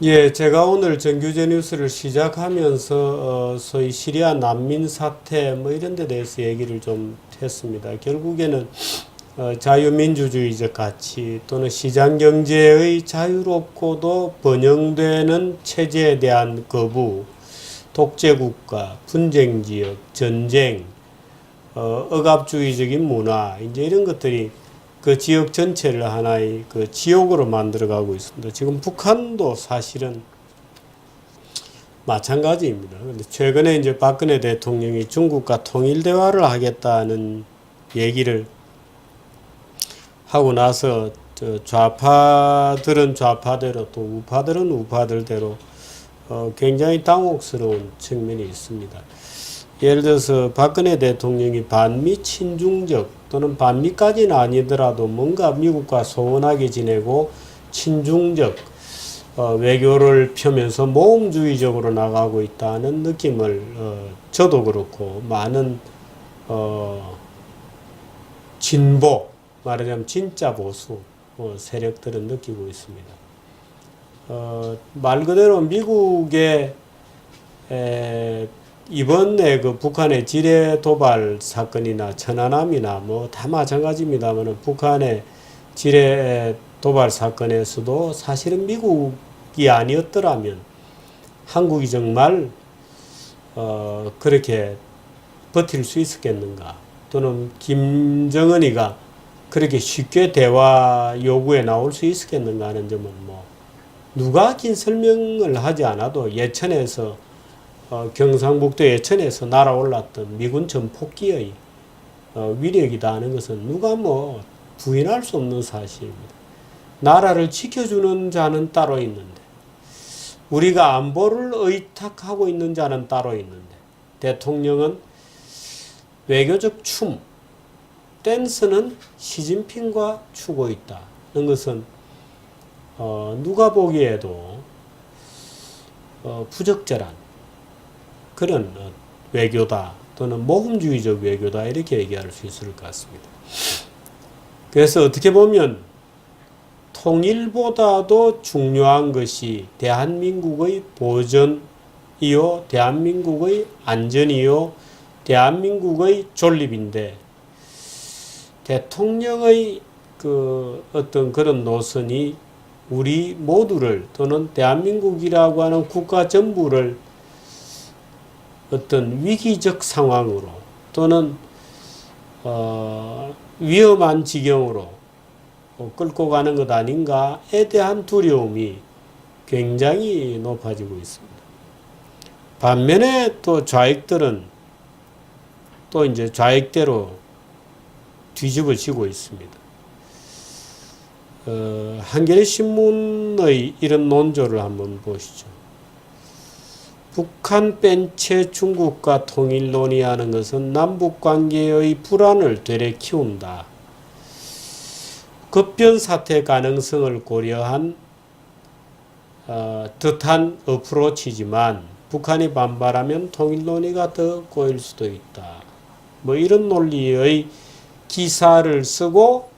예, 제가 오늘 정규제 뉴스를 시작하면서 소위 시리아 난민 사태 뭐 이런 데 대해서 얘기를 좀 했습니다. 결국에는 자유민주주의적 가치 또는 시장경제의 자유롭고도 번영되는 체제에 대한 거부, 독재국가, 분쟁지역, 전쟁, 억압주의적인 문화, 이제 이런 것들이 그 지역 전체를 하나의 그 지옥으로 만들어가고 있습니다. 지금 북한도 사실은 마찬가지입니다. 근데 최근에 이제 박근혜 대통령이 중국과 통일 대화를 하겠다는 얘기를 하고 나서 좌파들은 좌파대로 또 우파들은 우파들대로 굉장히 당혹스러운 측면이 있습니다. 예를 들어서 박근혜 대통령이 반미 친중적 또는 반미까지는 아니더라도 뭔가 미국과 소원하게 지내고 친중적 외교를 펴면서 모험주의적으로 나가고 있다는 느낌을 저도 그렇고 많은 진보, 말하자면 진짜 보수 세력들은 느끼고 있습니다. 말 그대로 미국의 이번에 그 북한의 지뢰 도발 사건이나 천안함이나 뭐 다 마찬가지입니다만 북한의 지뢰 도발 사건에서도 사실은 미국이 아니었더라면 한국이 정말 그렇게 버틸 수 있었겠는가, 또는 김정은이가 그렇게 쉽게 대화 요구에 나올 수 있었겠는가 하는 점은 뭐 누가 긴 설명을 하지 않아도 예천에서 경상북도 예천에서 날아올랐던 미군 전폭기의 위력이다 하는 것은 누가 뭐 부인할 수 없는 사실입니다. 나라를 지켜주는 자는 따로 있는데, 우리가 안보를 의탁하고 있는 자는 따로 있는데, 대통령은 외교적 춤, 댄스는 시진핑과 추고 있다는 것은 누가 보기에도 부적절한 그런 외교다 또는 모험주의적 외교다, 이렇게 얘기할 수 있을 것 같습니다. 그래서 어떻게 보면 통일보다도 중요한 것이 대한민국의 보전이요, 대한민국의 안전이요, 대한민국의 존립인데, 대통령의 그 어떤 그런 노선이 우리 모두를 또는 대한민국이라고 하는 국가 전부를 어떤 위기적 상황으로 또는 위험한 지경으로 끌고 가는 것 아닌가에 대한 두려움이 굉장히 높아지고 있습니다. 반면에 또 좌익들은 또 이제 좌익대로 뒤집어지고 있습니다. 한겨레 신문의 이런 논조를 한번 보시죠. 북한 뺀 채 중국과 통일 논의하는 것은 남북관계의 불안을 되레 키운다. 급변 사태 가능성을 고려한 듯한 어프로치지만 북한이 반발하면 통일 논의가 더 꼬일 수도 있다. 뭐 이런 논리의 기사를 쓰고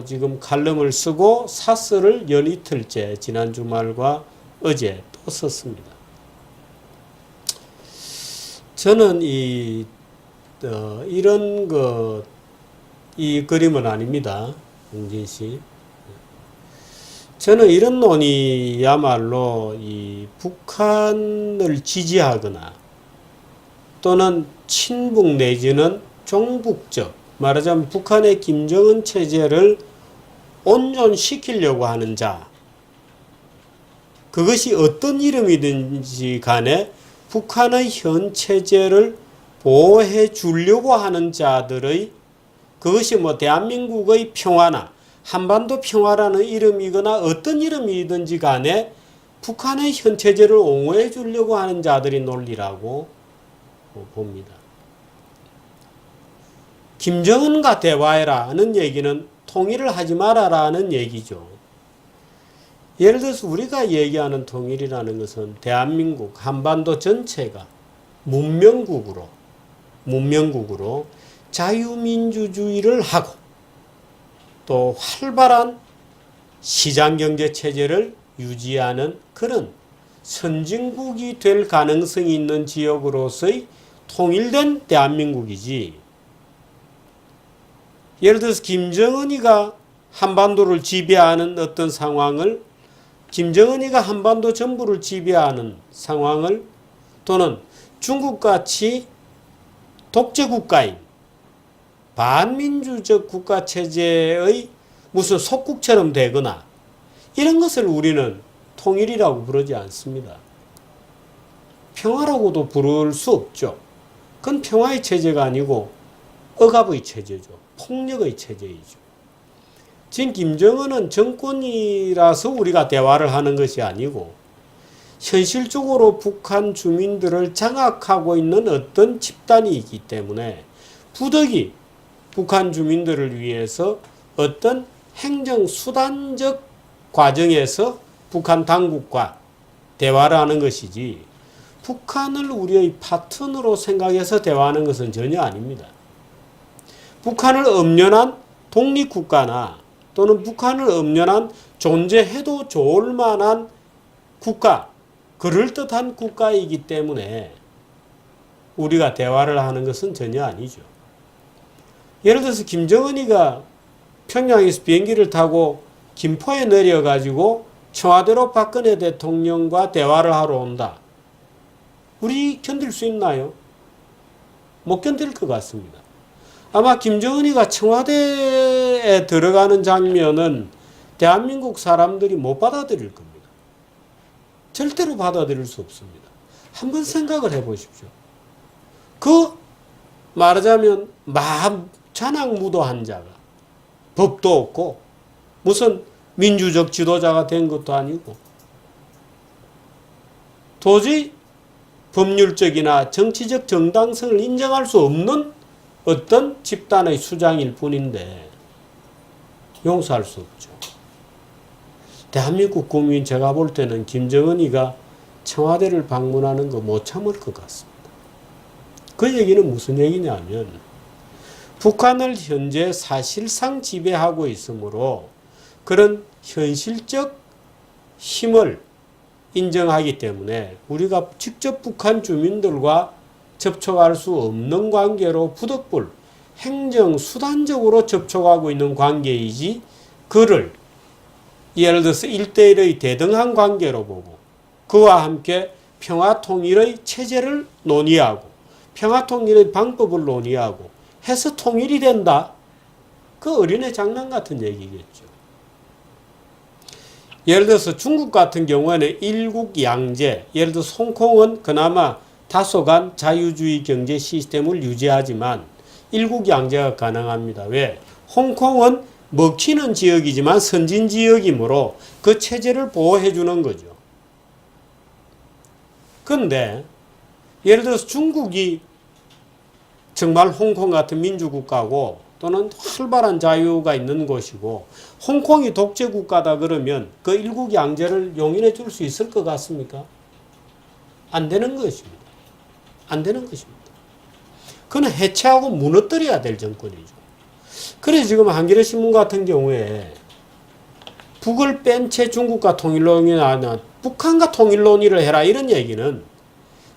지금 칼럼을 쓰고 사설을 연이틀째 지난 주말과 어제 또 썼습니다. 저는 이런 이 그림은 아닙니다. 용진 씨. 저는 이런 논의야말로 이 북한을 지지하거나 또는 친북 내지는 종북적, 말하자면 북한의 김정은 체제를 온전시키려고 하는 자, 그것이 어떤 이름이든지 간에 북한의 현 체제를 보호해 주려고 하는 자들의, 그것이 뭐 대한민국의 평화나 한반도 평화라는 이름이거나 어떤 이름이든지 간에 북한의 현 체제를 옹호해 주려고 하는 자들의 논리라고 봅니다. 김정은과 대화해라는 얘기는 통일을 하지 말아라는 얘기죠. 예를 들어서 우리가 얘기하는 통일이라는 것은 대한민국, 한반도 전체가 문명국으로 자유민주주의를 하고 또 활발한 시장경제 체제를 유지하는 그런 선진국이 될 가능성이 있는 지역으로서의 통일된 대한민국이지. 예를 들어서 김정은이가 한반도를 지배하는 어떤 상황을, 김정은이가 한반도 전부를 지배하는 상황을, 또는 중국같이 독재국가인 반민주적 국가체제의 무슨 속국처럼 되거나 이런 것을 우리는 통일이라고 부르지 않습니다. 평화라고도 부를 수 없죠. 그건 평화의 체제가 아니고 억압의 체제죠. 폭력의 체제이죠. 지금 김정은은 정권이라서 우리가 대화를 하는 것이 아니고 현실적으로 북한 주민들을 장악하고 있는 어떤 집단이 있기 때문에 부득이 북한 주민들을 위해서 어떤 행정수단적 과정에서 북한 당국과 대화를 하는 것이지, 북한을 우리의 파트너로 생각해서 대화하는 것은 전혀 아닙니다. 북한을 엄연한 독립국가나 또는 북한을 엄연한 존재해도 좋을 만한 국가, 그럴듯한 국가이기 때문에 우리가 대화를 하는 것은 전혀 아니죠. 예를 들어서 김정은이가 평양에서 비행기를 타고 김포에 내려가지고 청와대로 박근혜 대통령과 대화를 하러 온다. 우리 견딜 수 있나요? 못 견딜 것 같습니다. 아마 김정은이가 청와대에 들어가는 장면은 대한민국 사람들이 못 받아들일 겁니다. 절대로 받아들일 수 없습니다. 한번 생각을 해보십시오. 그 말하자면 잔악무도한 자가 법도 없고 무슨 민주적 지도자가 된 것도 아니고 도저히 법률적이나 정치적 정당성을 인정할 수 없는 어떤 집단의 수장일 뿐인데 용서할 수 없죠. 대한민국 국민, 제가 볼 때는 김정은이가 청와대를 방문하는 거 못 참을 것 같습니다. 그 얘기는 무슨 얘기냐면 북한을 현재 사실상 지배하고 있으므로 그런 현실적 힘을 인정하기 때문에 우리가 직접 북한 주민들과 접촉할 수 없는 관계로 부득불 행정수단적으로 접촉하고 있는 관계이지, 그를 예를 들어서 1대1의 대등한 관계로 보고 그와 함께 평화통일의 체제를 논의하고 평화통일의 방법을 논의하고 해서 통일이 된다. 그 어린애 장난 같은 얘기겠죠. 예를 들어서 중국 같은 경우에는 일국양제, 예를 들어서 홍콩은 그나마 다소간 자유주의 경제 시스템을 유지하지만 일국양제가 가능합니다. 왜? 홍콩은 먹히는 지역이지만 선진 지역이므로 그 체제를 보호해 주는 거죠. 그런데 예를 들어서 중국이 정말 홍콩 같은 민주국가고 또는 활발한 자유가 있는 곳이고 홍콩이 독재국가다 그러면 그 일국양제를 용인해 줄 수 있을 것 같습니까? 안 되는 것입니다. 안 되는 것입니다. 그는 해체하고 무너뜨려야 될 정권이죠. 그래서 지금 한겨레 신문 같은 경우에 북을 뺀 채 중국과 통일론이 아니라 북한과 통일론의를 해라, 이런 얘기는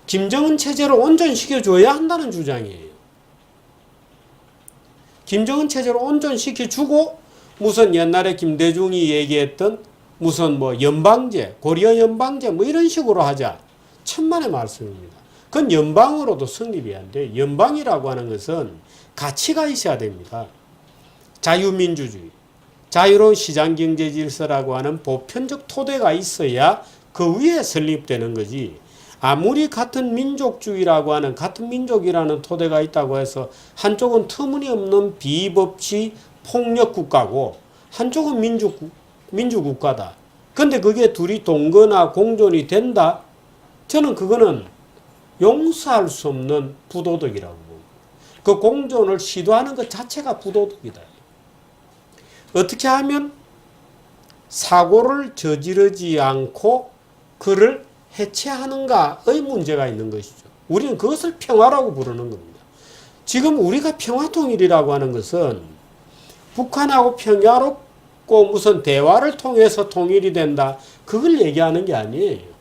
김정은 체제를 온전시켜줘야 한다는 주장이에요. 김정은 체제를 온전시켜주고 무슨 옛날에 김대중이 얘기했던 무슨 뭐 연방제, 고려 연방제 뭐 이런 식으로 하자. 천만의 말씀입니다. 그건 연방으로도 성립이 안 돼요. 연방이라고 하는 것은 가치가 있어야 됩니다. 자유민주주의, 자유로운 시장경제 질서라고 하는 보편적 토대가 있어야 그 위에 설립되는 거지. 아무리 같은 민족주의라고 하는, 같은 민족이라는 토대가 있다고 해서 한쪽은 터무니없는 비법치 폭력국가고 한쪽은 민주국가다. 근데 그게 둘이 동거나 공존이 된다? 저는 그거는 용서할 수 없는 부도덕이라고 봅니다. 그 공존을 시도하는 것 자체가 부도덕이다. 어떻게 하면 사고를 저지르지 않고 그를 해체하는가의 문제가 있는 것이죠. 우리는 그것을 평화라고 부르는 겁니다. 지금 우리가 평화통일이라고 하는 것은 북한하고 평화롭고 무슨 대화를 통해서 통일이 된다, 그걸 얘기하는 게 아니에요.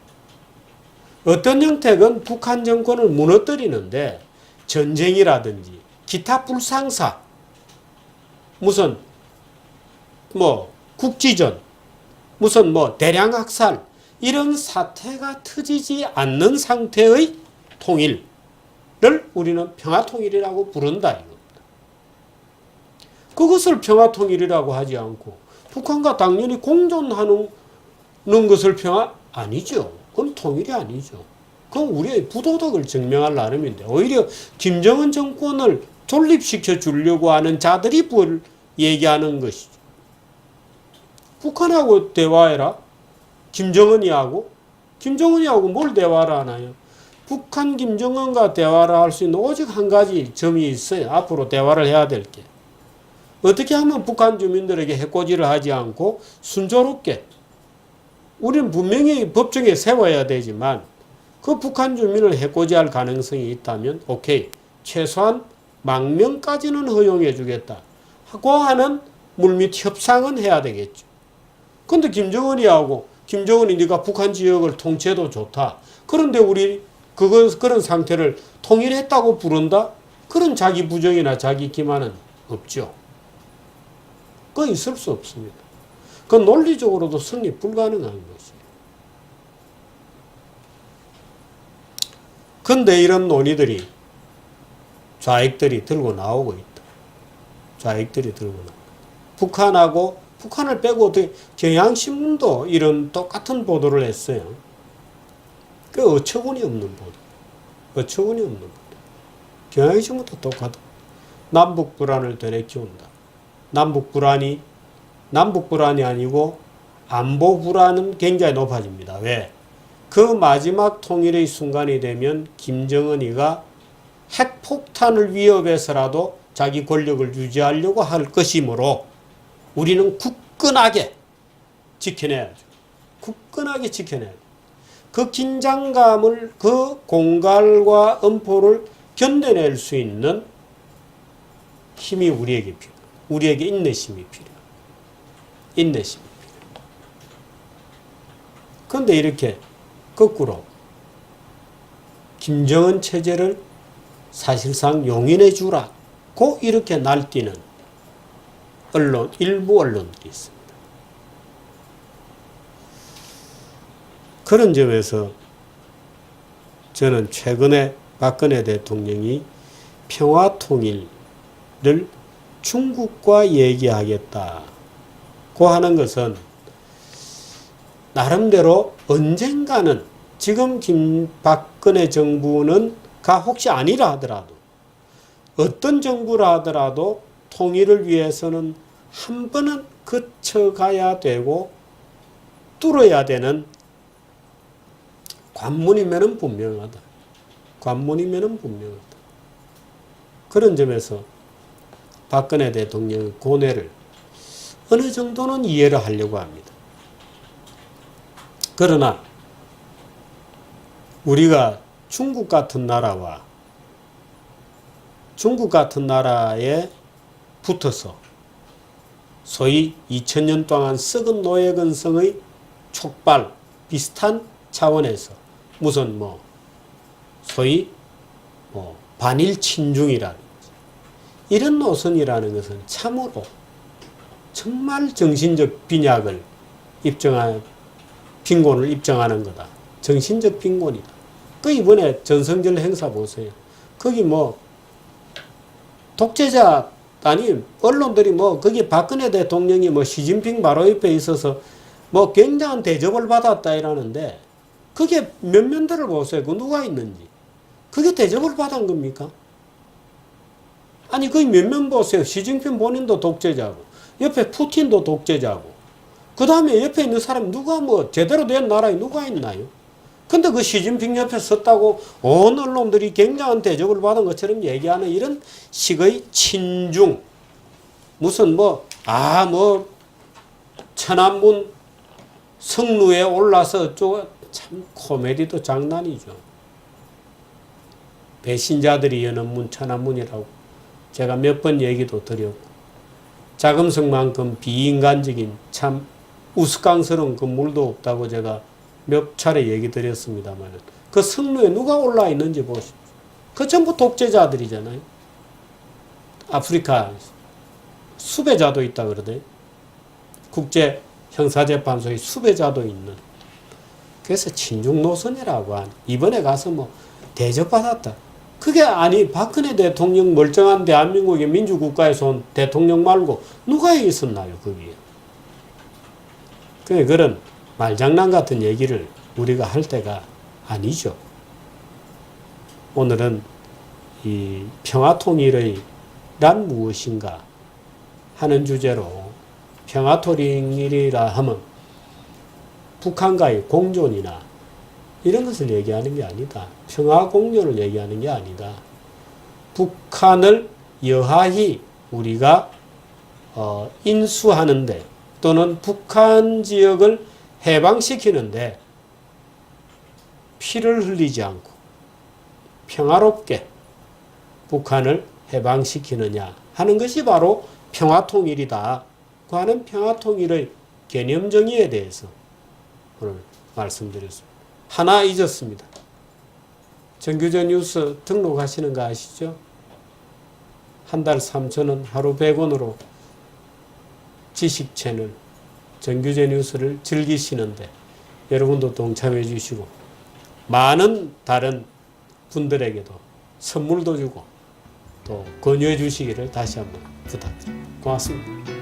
어떤 형택은 북한 정권을 무너뜨리는데 전쟁이라든지 기타 불상사, 무슨 뭐 국지전, 무슨 뭐 대량학살 이런 사태가 터지지 않는 상태의 통일을 우리는 평화통일이라고 부른다 이겁니다. 그것을 평화통일이라고 하지 않고 북한과 당연히 공존하는 것을 평화? 아니죠. 그건 통일이 아니죠. 그건 우리의 부도덕을 증명할 나름인데 오히려 김정은 정권을 존립시켜 주려고 하는 자들이 얘기하는 것이죠. 북한하고 대화해라. 김정은이하고 뭘 대화를 하나요? 북한 김정은과 대화를 할 수 있는 오직 한 가지 점이 있어요. 앞으로 대화를 해야 될 게. 어떻게 하면 북한 주민들에게 해코지를 하지 않고 순조롭게 우리는 분명히 법정에 세워야 되지만 그 북한 주민을 해코지할 가능성이 있다면 오케이. 최소한 망명까지는 허용해 주겠다 하고 하는 물밑 협상은 해야 되겠죠. 근데 김정은이 네가 북한 지역을 통치해도 좋다. 그런데 우리 그런 상태를 통일했다고 부른다? 그런 자기 부정이나 자기 기만은 없죠. 그건 있을 수 없습니다. 그건 논리적으로도 성립 불가능한 것이에요. 근데 이런 논의들이 좌익들이 들고 나오고 있다. 좌익들이 들고 나오고 북한을 빼고 어떻게 경향신문도 이런 똑같은 보도를 했어요. 그 어처구니 없는 보도. 경향신문도 똑같아. 남북 불안을 되뇌키운다. 남북 불안이 아니고 안보 불안은 굉장히 높아집니다. 왜? 그 마지막 통일의 순간이 되면 김정은이가 핵폭탄을 위협해서라도 자기 권력을 유지하려고 할 것이므로 우리는 굳건하게 지켜내야죠. 굳건하게 지켜내야 돼. 그 긴장감을, 그 공갈과 엄포를 견뎌낼 수 있는 힘이 우리에게 필요해요. 우리에게 인내심이 필요해요. 인내심이 필요해요. 그런데 이렇게 거꾸로 김정은 체제를 사실상 용인해 주라고 이렇게 날뛰는 일부 언론들이 있습니다. 그런 점에서 저는 최근에 박근혜 대통령이 평화통일을 중국과 얘기하겠다고 하는 것은 나름대로 언젠가는 지금 박근혜 정부는 혹시 아니라 하더라도 어떤 정부라 하더라도 통일을 위해서는 한 번은 거쳐가야 되고 뚫어야 되는 관문이면은 분명하다. 그런 점에서 박근혜 대통령의 고뇌를 어느 정도는 이해를 하려고 합니다. 그러나 우리가 중국 같은 나라에 붙어서 소위 2000년 동안 썩은 노예근성의 촉발 비슷한 차원에서 무슨 소위 반일 친중이라든지 이런 노선이라는 것은 참으로 정말 정신적 빈곤을 입증하는 거다. 정신적 빈곤이다. 그 이번에 전성절 행사 보세요. 거기 독재자 언론들이 거기 박근혜 대통령이 시진핑 바로 옆에 있어서 굉장한 대접을 받았다 이러는데 그게 면면들을 보세요. 그 누가 있는지. 그게 대접을 받은 겁니까? 아니 거기 면면 보세요. 시진핑 본인도 독재자고 옆에 푸틴도 독재자고 그 다음에 옆에 있는 사람 누가 제대로 된 나라에 누가 있나요? 근데 그 시진핑 옆에 섰다고 온 언론들이 굉장한 대접을 받은 것처럼 얘기하는 이런 식의 친중 무슨 천안문 성루에 올라서 참 코미디도 장난이죠. 배신자들이 여는 문 천안문이라고 제가 몇 번 얘기도 드렸고 자금성만큼 비인간적인 참 우스꽝스러운 건물도 없다고 제가 몇 차례 얘기 드렸습니다만 그 성루에 누가 올라 있는지 보십시오. 그 전부 독재자들이잖아요. 아프리카 수배자도 있다 그러대. 국제 형사재판소에 수배자도 있는. 그래서 친중 노선이라고 한. 이번에 가서 뭐 대접받았다. 그게 아니 박근혜 대통령 멀쩡한 대한민국의 민주국가에서 온 대통령 말고 누가 있었나요 거기에. 그런 말장난 같은 얘기를 우리가 할 때가 아니죠. 오늘은 이 평화통일의 란 무엇인가 하는 주제로 평화통일이라 하면 북한과의 공존이나 이런 것을 얘기하는 게 아니다. 평화공존을 얘기하는 게 아니다. 북한을 여하히 우리가 인수하는데 또는 북한 지역을 해방시키는데 피를 흘리지 않고 평화롭게 북한을 해방시키느냐 하는 것이 바로 평화통일이다. 그 하는 평화통일의 개념 정의에 대해서 오늘 말씀드렸습니다. 하나 잊었습니다. 정규전 뉴스 등록하시는 거 아시죠? 한 달 3,000원, 하루 100원으로 지식 채널 정규전 뉴스를 즐기시는데 여러분도 동참해 주시고 많은 다른 분들에게도 선물도 주고 또 권유해 주시기를 다시 한번 부탁드립니다. 고맙습니다.